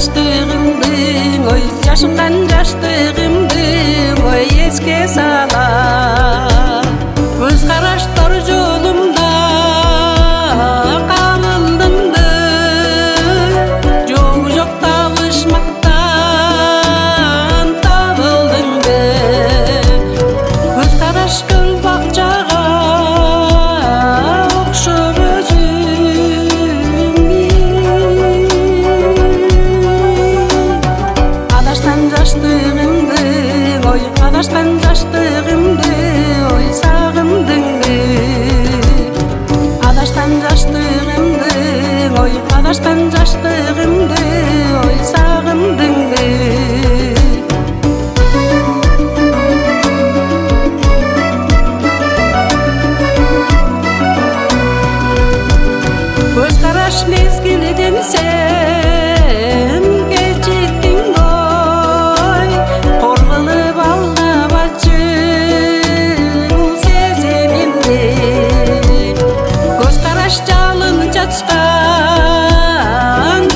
жаштыгымдын ой жашынган жаштыгымдын ой эске салам көз караштар жолумда кабылдымды жол жок табышмактан табылдымды көз караш көл бакчага окшоп өзүңдү адашкан жаштыгымды ой адашкан жаштыгымды ой сагындыңбы адашкан жаштыгымды ой адашкан жаштыгымды ой сагындыңбы көз караш мезгилиден сен кечиктиң ой кор кылып алдабачы сезимимди көз караш жалын чачкан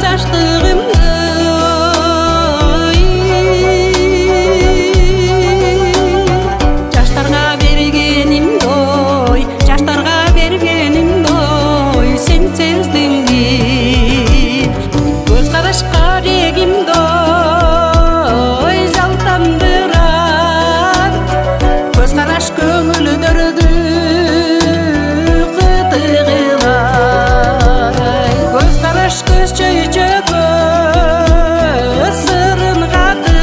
жаштыгымды жаштарга бергенимди ой жаштарга бергенимди ой сен сездиңби көз караш карегимди ой жалтандырат көз караш көңүлдөрдү кытыгылай көз караш көз чөйчөгө сырын катый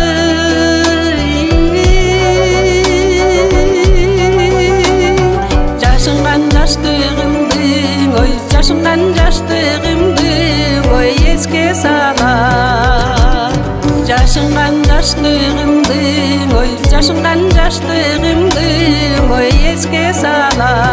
жашынган жаштыгымдын ой жашынган жаштыгымды ой эске салам жашынган жаштыгымдын ой жашынган жаштыгымды ой эске салам